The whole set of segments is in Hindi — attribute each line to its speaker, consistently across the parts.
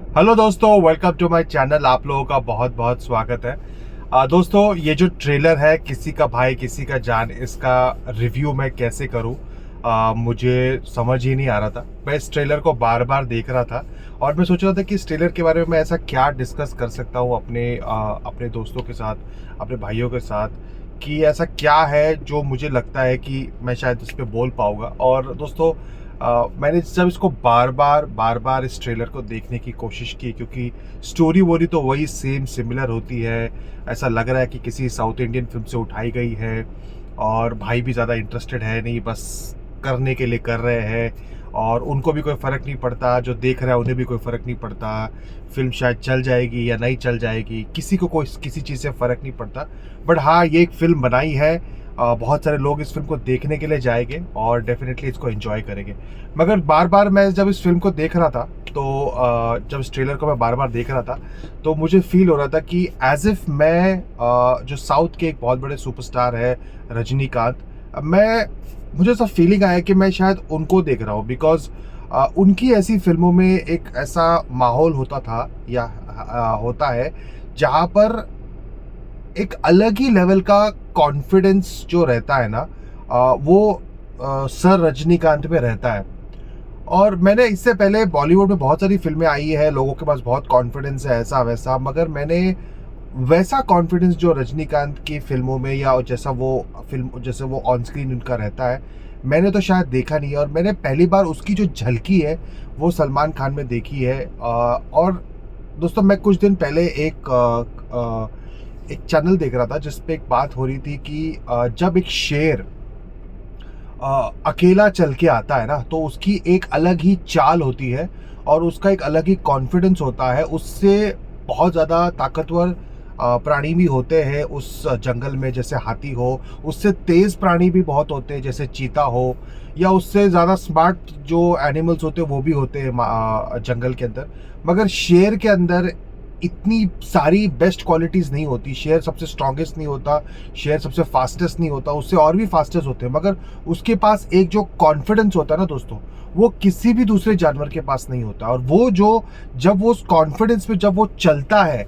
Speaker 1: हेलो दोस्तों, वेलकम टू माय चैनल। आप लोगों का बहुत बहुत स्वागत है। दोस्तों, ये जो ट्रेलर है किसी का भाई किसी का जान, इसका रिव्यू मैं कैसे करूं, मुझे समझ ही नहीं आ रहा था। मैं इस ट्रेलर को बार बार देख रहा था और मैं सोच रहा था कि इस ट्रेलर के बारे में मैं ऐसा क्या डिस्कस कर सकता हूं अपने दोस्तों के साथ, अपने भाइयों के साथ, कि ऐसा क्या है जो मुझे लगता है कि मैं शायद इस पे बोल पाऊंगा। और दोस्तों, मैंने जब इसको बार बार इस ट्रेलर को देखने की कोशिश की, क्योंकि स्टोरी वोरी तो वही सेम सिमिलर होती है। ऐसा लग रहा है कि किसी साउथ इंडियन फिल्म से उठाई गई है और भाई भी ज़्यादा इंटरेस्टेड है नहीं, बस करने के लिए कर रहे हैं और उनको भी कोई फ़र्क नहीं पड़ता, जो देख रहा है उन्हें भी कोई फ़र्क नहीं पड़ता। फिल्म शायद चल जाएगी या नहीं चल जाएगी, किसी को कोई किसी चीज़ से फ़र्क नहीं पड़ता। बट हाँ, ये एक फ़िल्म बनाई है, बहुत सारे लोग इस फिल्म को देखने के लिए जाएंगे और डेफिनेटली इसको एंजॉय करेंगे। मगर बार बार मैं जब इस फिल्म को देख रहा था, तो जब इस ट्रेलर को मैं बार बार देख रहा था, तो मुझे फील हो रहा था कि एज इफ मैं जो साउथ के एक बहुत बड़े सुपरस्टार है रजनीकांत, मैं मुझे ऐसा फीलिंग आया कि मैं शायद उनको देख रहा हूँ। बिकॉज उनकी ऐसी फिल्मों में एक ऐसा माहौल होता था या होता है जहाँ पर एक अलग ही लेवल का कॉन्फिडेंस जो रहता है ना, वो सर रजनीकांत में रहता है। और मैंने इससे पहले बॉलीवुड में बहुत सारी फिल्में आई है, लोगों के पास बहुत कॉन्फिडेंस है ऐसा वैसा, मगर मैंने वैसा कॉन्फिडेंस जो रजनीकांत की फिल्मों में या जैसे वो ऑन स्क्रीन उनका रहता है, मैंने तो शायद देखा नहीं है। और मैंने पहली बार उसकी जो झलकी है वो सलमान खान में देखी है। और दोस्तों, मैं कुछ दिन पहले एक चैनल देख रहा था जिस पे एक बात हो रही थी कि जब एक शेर अकेला चल के आता है ना, तो उसकी एक अलग ही चाल होती है और उसका एक अलग ही कॉन्फिडेंस होता है। उससे बहुत ज़्यादा ताकतवर प्राणी भी होते हैं उस जंगल में, जैसे हाथी हो। उससे तेज़ प्राणी भी बहुत होते हैं, जैसे चीता हो, या उससे ज़्यादा स्मार्ट जो एनिमल्स होते हैं वो भी होते हैं जंगल के अंदर। मगर शेर के अंदर इतनी सारी बेस्ट क्वालिटीज़ नहीं होती। शेर सबसे स्ट्रांगेस्ट नहीं होता, शेर सबसे फास्टेस्ट नहीं होता, उससे और भी फास्टेस्ट होते हैं। मगर उसके पास एक जो कॉन्फिडेंस होता है ना दोस्तों, वो किसी भी दूसरे जानवर के पास नहीं होता। और वो जो जब वो उस कॉन्फिडेंस में जब वो चलता है,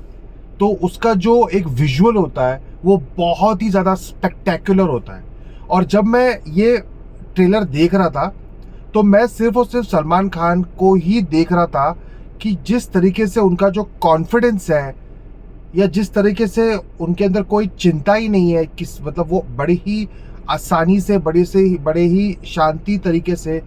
Speaker 1: तो उसका जो एक विजुअल होता है वो बहुत ही ज़्यादा स्पेक्टेकुलर होता है। और जब मैं ये ट्रेलर देख रहा था, तो मैं सिर्फ और सिर्फ सलमान खान को ही देख रहा था कि जिस तरीके से उनका जो कॉन्फिडेंस है, या जिस तरीके से उनके अंदर कोई चिंता ही नहीं है, किस मतलब वो बड़ी ही आसानी से बड़े ही शांति तरीके से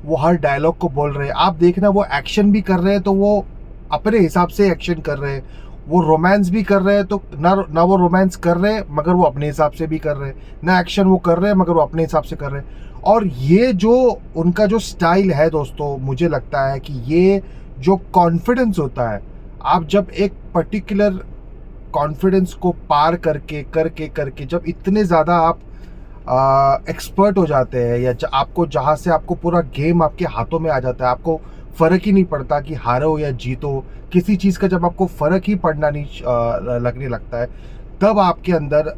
Speaker 1: वो हर डायलॉग को बोल रहे हैं। आप देखना, वो एक्शन भी कर रहे हैं तो वो अपने हिसाब से एक्शन कर रहे हैं, वो रोमांस भी कर रहे हैं तो ना वो रोमांस कर रहे हैं मगर वो अपने हिसाब से भी कर रहे हैं, ना एक्शन वो कर रहे हैं मगर वो अपने हिसाब से कर रहे हैं। और ये जो उनका जो स्टाइल है दोस्तों, मुझे लगता है कि ये जो कॉन्फिडेंस होता है, आप जब एक पर्टिकुलर कॉन्फिडेंस को पार करके करके करके जब इतने ज़्यादा आप एक्सपर्ट हो जाते हैं, या आपको जहाँ से आपको पूरा गेम आपके हाथों में आ जाता है, आपको फ़र्क ही नहीं पड़ता कि हारो या जीतो, किसी चीज़ का जब आपको फ़र्क ही पड़ना नहीं लगने लगता है, तब आपके अंदर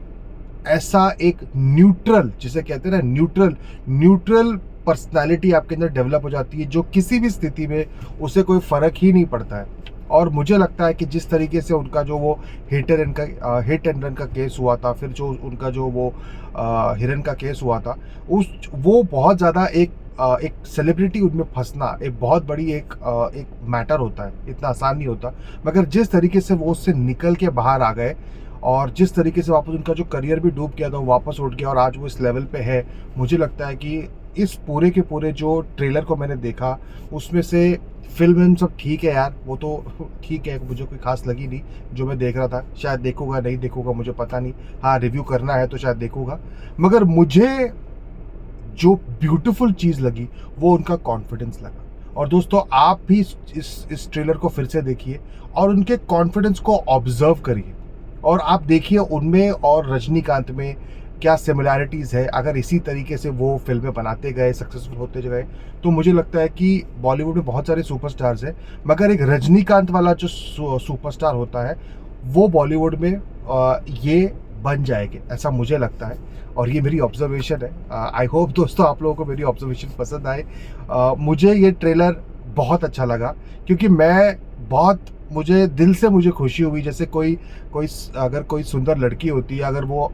Speaker 1: ऐसा एक न्यूट्रल, जिसे कहते हैं ना, न्यूट्रल पर्सनालिटी आपके अंदर डेवलप हो जाती है, जो किसी भी स्थिति में उसे कोई फ़र्क ही नहीं पड़ता है। और मुझे लगता है कि जिस तरीके से उनका जो वो हिट एंड रन का केस हुआ था, फिर जो उनका जो वो हिरन का केस हुआ था, वो बहुत ज़्यादा एक सेलिब्रिटी उनमें फंसना एक बहुत बड़ी एक मैटर होता है, इतना आसान नहीं होता। मगर जिस तरीके से वो उससे निकल के बाहर आ गए और जिस तरीके से वापस उनका जो करियर भी डूब गया था वो वापस उठ गया और आज वो इस लेवल पे है, मुझे लगता है कि इस पूरे के पूरे जो ट्रेलर को मैंने देखा, उसमें से फिल्म सब ठीक है यार, वो तो ठीक है, मुझे कोई खास लगी नहीं जो मैं देख रहा था। शायद देखूंगा नहीं देखूंगा मुझे पता नहीं, हाँ रिव्यू करना है तो शायद देखूंगा। मगर मुझे जो ब्यूटीफुल चीज़ लगी वो उनका कॉन्फिडेंस लगा। और दोस्तों, आप भी इस ट्रेलर को फिर से देखिए और उनके कॉन्फिडेंस को ऑब्जर्व करिए, और आप देखिए उनमें और रजनीकांत में क्या सिमिलैरिटीज़ है। अगर इसी तरीके से वो फिल्में बनाते गए, सक्सेसफुल होते गए, तो मुझे लगता है कि बॉलीवुड में बहुत सारे सुपरस्टार्स हैं, मगर एक रजनीकांत वाला जो सुपरस्टार होता है वो बॉलीवुड में ये बन जाएंगे, ऐसा मुझे लगता है। और ये मेरी ऑब्जर्वेशन है। आई होप दोस्तों आप लोगों को मेरी ऑब्जर्वेशन पसंद आए। मुझे ये ट्रेलर बहुत अच्छा लगा, क्योंकि मैं बहुत मुझे दिल से मुझे खुशी हुई। जैसे अगर कोई सुंदर लड़की होती है, अगर वो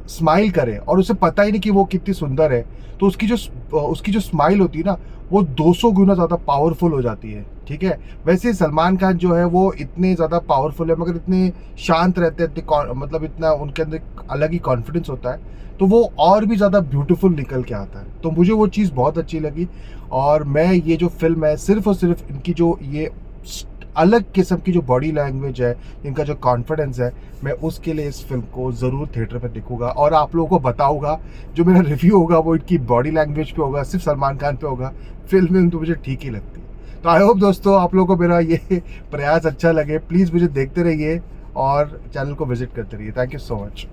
Speaker 1: स्माइल करे और उसे पता ही नहीं कि वो कितनी सुंदर है, तो उसकी जो स्माइल होती है ना, वो 200 गुना ज़्यादा पावरफुल हो जाती है, ठीक है? वैसे ही सलमान खान जो है वो इतने ज़्यादा पावरफुल है, मगर इतने शांत रहते हैं, मतलब इतना उनके अंदर एक अलग ही कॉन्फिडेंस होता है, तो वो और भी ज़्यादा ब्यूटीफुल निकल के आता है। तो मुझे वो चीज़ बहुत अच्छी लगी, और मैं ये जो फ़िल्म है सिर्फ़ और सिर्फ़ इनकी जो ये अलग किस्म की जो बॉडी लैंग्वेज है, इनका जो कॉन्फिडेंस है, मैं उसके लिए इस फिल्म को ज़रूर थिएटर में देखूंगा और आप लोगों को बताऊंगा। जो मेरा रिव्यू होगा वो इनकी बॉडी लैंग्वेज पे होगा, सिर्फ सलमान खान पे होगा। फिल्म में तो मुझे ठीक ही लगती है। तो आई होप दोस्तों आप लोगों को मेरा ये प्रयास अच्छा लगे। प्लीज़ मुझे देखते रहिए और चैनल को विजिट करते रहिए। Thank you so much.